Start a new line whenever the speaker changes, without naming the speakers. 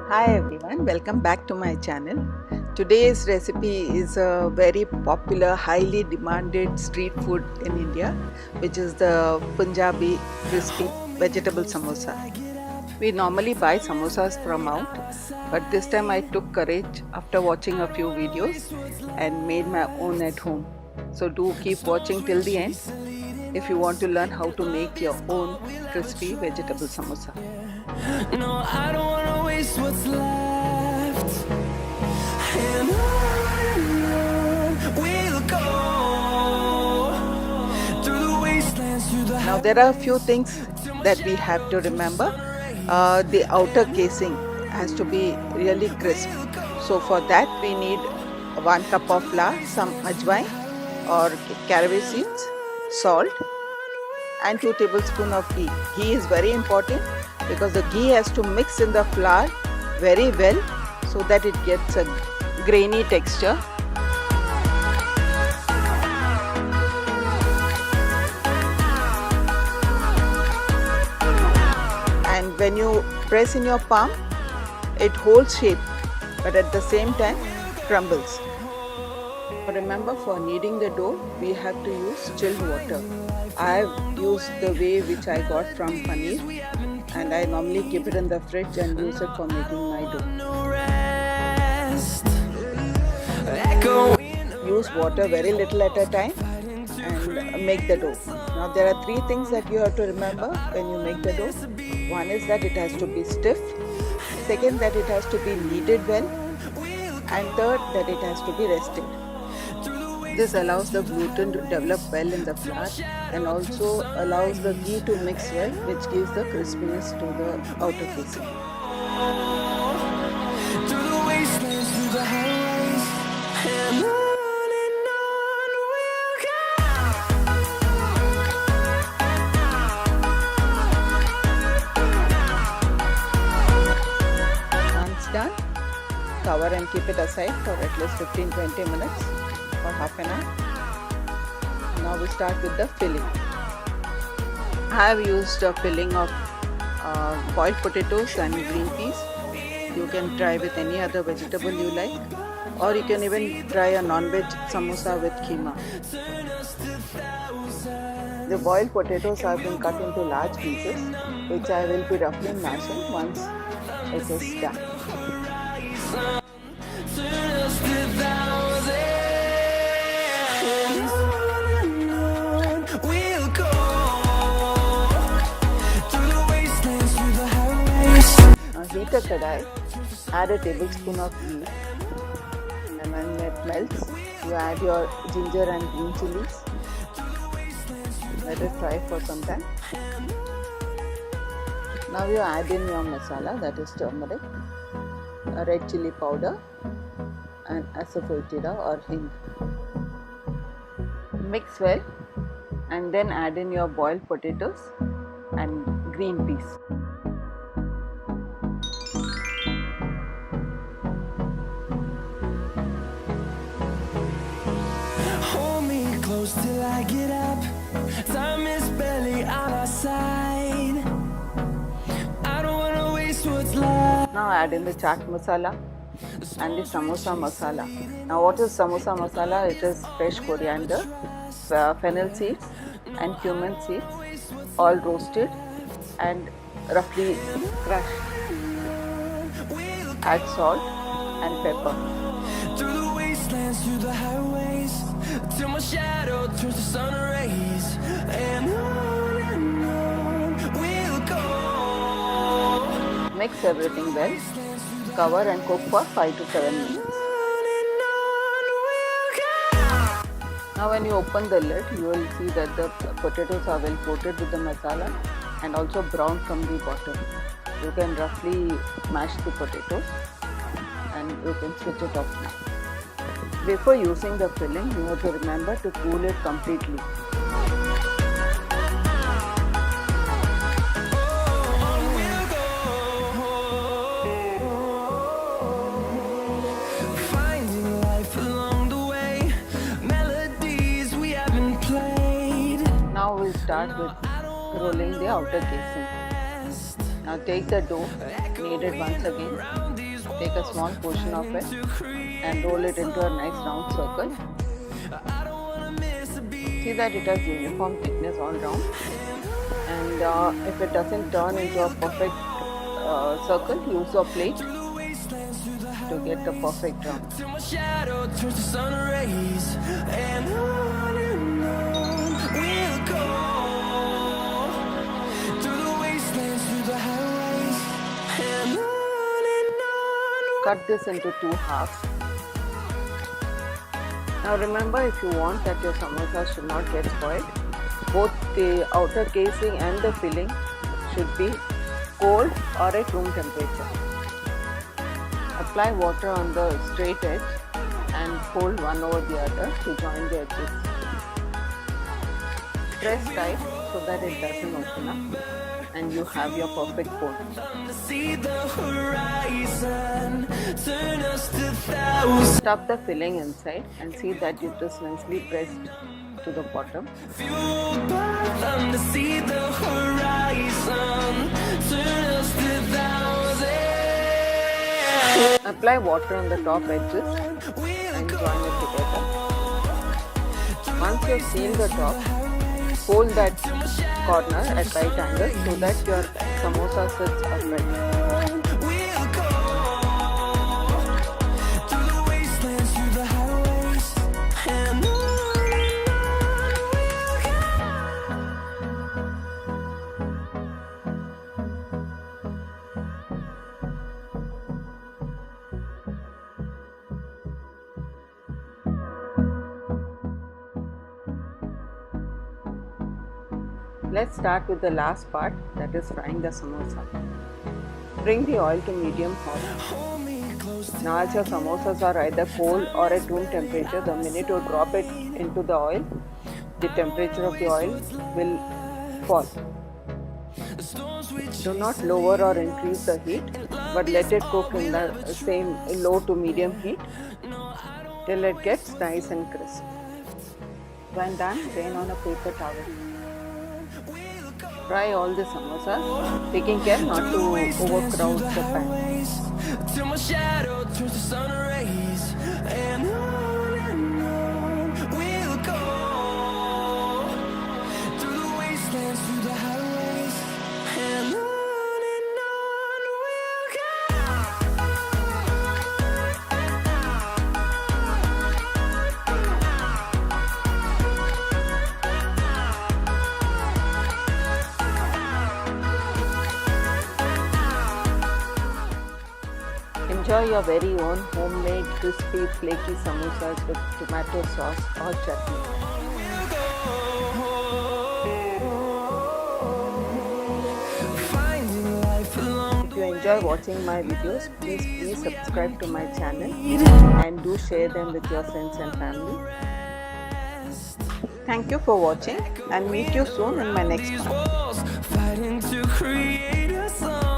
Hi everyone, welcome back to my channel. Today's recipe is a very popular, highly demanded street food in India, which is the Punjabi crispy vegetable samosa. We normally buy samosas from out, but this time I took courage after watching a few videos and made my own at home. So do keep watching till the end if you want to learn how to make your own crispy vegetable samosa.
No, I don't wanna waste what's left. And on we'll go through the wastelands, through the
Now there are a few things that we have to remember. The outer casing has to be really crisp. So for that we need 1 cup of flour, some ajwain or caraway seeds, salt and 2 tablespoons of ghee. Ghee is very important because the ghee has to mix in the flour very well so that it gets a grainy texture. And when you press in your palm, it holds shape but at the same time crumbles. Remember, for kneading the dough we have to use chilled water. I have used the way which I got from paneer, and I normally keep it in the fridge and use it for making my dough. Use water very little at a time and make the dough. Now there are 3 things that you have to remember when you make the dough. One is that it has to be stiff, second that it has to be kneaded well, and third that it has to be rested. This allows the gluten to develop well in the flour and also allows the ghee to mix well, which gives the crispiness to the outer casing. Once done, cover and keep it aside for at least 15-20 minutes. For half an hour. Now we start with the filling. I have used a filling of boiled potatoes and green peas. You can try with any other vegetable you like, or you can even try a non-veg samosa with keema. The boiled potatoes have been cut into large pieces, which I will be roughly mashing once it is done. Heat a kadai, add a tablespoon of ghee, and when it melts, you add your ginger and green chilies. Let it fry for some time. Now you add in your masala, that is turmeric, red chili powder, and asafoetida or hing. Mix well, and then add in your boiled potatoes and green peas.
Till I get up, time is barely on our side. I don't wanna waste what's left.
Now add in the chaat masala and the samosa masala. Now what is samosa masala? It is fresh coriander, fennel seeds and cumin seeds, all roasted and roughly crushed. Add salt and pepper.
Through the wastelands, through the highways, till my shadow turns to sun rays. And on we'll go.
Mix everything well. Cover and cook for 5 to 7 minutes. Now when you open the lid, you will see that the potatoes are well coated with the masala and also brown from the bottom. You can roughly mash the potatoes and you can switch it off now. Before using the filling, you have to remember to cool it completely.
Finding life along the way, melodies we haven't played.
Now we'll start with rolling the outer casing. Now take the dough knead it once again. Take a small portion of it and roll it into a nice round circle. See that it has uniform thickness all round, and if it doesn't turn into a perfect circle, use a plate to get the perfect round.
Till my shadow turns to sun rays, and on we'll go through the wastelands, through the highways, and on.
Cut this into two halves. Now remember, if you want that your samosa should not get spoiled, both the outer casing and the filling should be cold or at room temperature. Apply water on the straight edge and fold one over the other to join the edges. Press tight so that it doesn't open up and you have your perfect cone.
To see the horizon, turn us to thousands.
Stuff the filling inside and see that it is nicely pressed to the bottom.
Fueled by them to see the horizon, turn us to thousands.
Apply water on the top edges and join it together. Once you seal the top, fold that corner at right angles so that your samosa sits upright.
We'll go through the wastelands, through the highways, and on we'll go.
Let's start with the last part, that is frying the samosa. Bring the oil to medium hot.
Hold me close.
Now as your samosas are either cold or at room temperature, the minute you drop it into the oil, the temperature of the oil will fall.
The storms we
Do not lower or increase the heat, but let it cook in the same low to medium heat till it gets nice and crisp. When done, drain on a paper towel. Fry all the samosas, taking care not to overcrowd the pan.
till my shadow turns to sun rays, and on we'll go through the wastelands, through the highways, and on we'll go.
Enjoy your very own homemade crispy flaky samosas with tomato sauce or chutney.
Finding life along
If you enjoy watching my videos, please subscribe to my channel and do share them with your friends and family. Thank you for watching and meet you soon in my next one.
walls, fighting to create a song.